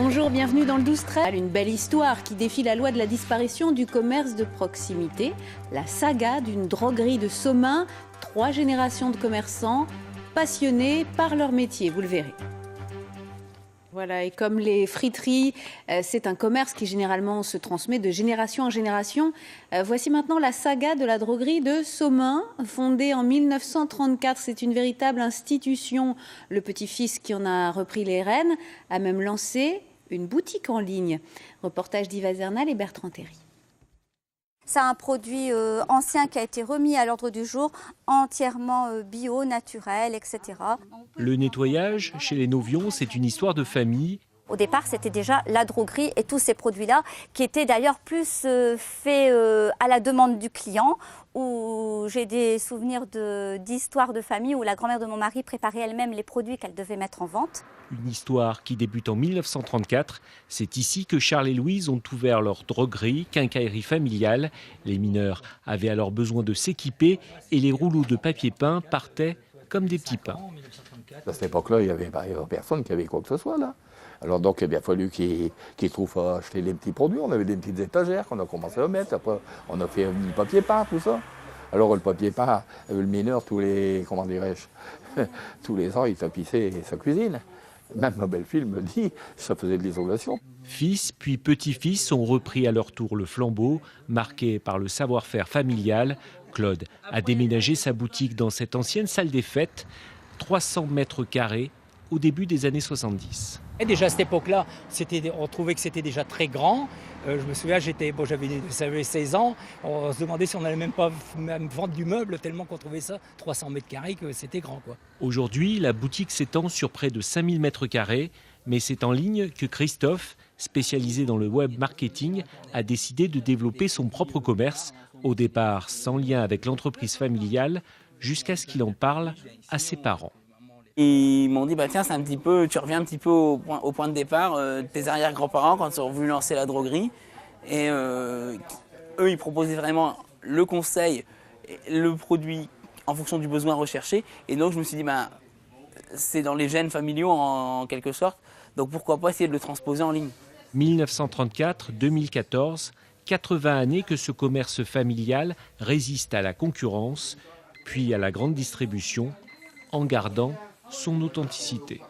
Bonjour, bienvenue dans le 12-13. Une belle histoire qui défie la loi de la disparition du commerce de proximité. La saga d'une droguerie de Somain. 3 générations de commerçants passionnés par leur métier, vous le verrez. Voilà, et comme les friteries, c'est un commerce qui généralement se transmet de génération en génération. Voici maintenant la saga de la droguerie de Somain, fondée en 1934. C'est une véritable institution. Le petit-fils qui en a repris les rênes a même lancé une boutique en ligne. Reportage d'Yva Zernal et Bertrand Théry. C'est un produit ancien qui a été remis à l'ordre du jour, entièrement bio, naturel, etc. Le nettoyage chez les Novions, c'est une histoire de famille. Au départ, c'était déjà la droguerie et tous ces produits-là qui étaient d'ailleurs plus faits à la demande du client, où j'ai des souvenirs d'histoires de famille où la grand-mère de mon mari préparait elle-même les produits qu'elle devait mettre en vente. Une histoire qui débute en 1934. C'est ici que Charles et Louise ont ouvert leur droguerie, quincaillerie familiale. Les mineurs avaient alors besoin de s'équiper et les rouleaux de papier peint partaient comme des petits pains. À cette époque-là, il n'y avait personne qui avait quoi que ce soit là. Alors donc, il a bien fallu qu'ils trouvent à acheter les petits produits. On avait des petites étagères qu'on a commencé à mettre. Après, on a fait du papier peint, tout ça. Alors le papier peint, le mineur, tous les ans, il tapissait sa cuisine. Même ma belle-fille me dit, ça faisait de l'isolation. Fils puis petit-fils ont repris à leur tour le flambeau, marqué par le savoir-faire familial. Claude a déménagé sa boutique dans cette ancienne salle des fêtes, 300 mètres carrés, au début des années 70. Et déjà à cette époque-là, on trouvait que c'était déjà très grand. Je me souviens, j'avais 16 ans, on se demandait si on n'allait même pas vendre du meuble tellement qu'on trouvait ça 300 mètres carrés, que c'était grand, quoi. Aujourd'hui, la boutique s'étend sur près de 5000 mètres carrés, mais c'est en ligne que Christophe, spécialisé dans le web marketing, a décidé de développer son propre commerce, au départ sans lien avec l'entreprise familiale, jusqu'à ce qu'il en parle à ses parents. Ils m'ont dit, tiens, tu reviens un petit peu au point de départ, tes arrière-grands-parents quand ils ont voulu lancer la droguerie. Et eux, ils proposaient vraiment le conseil, le produit en fonction du besoin recherché. Et donc, je me suis dit, c'est dans les gènes familiaux en quelque sorte. Donc, pourquoi pas essayer de le transposer en ligne. 1934-2014, 80 années que ce commerce familial résiste à la concurrence, puis à la grande distribution, en gardant son authenticité.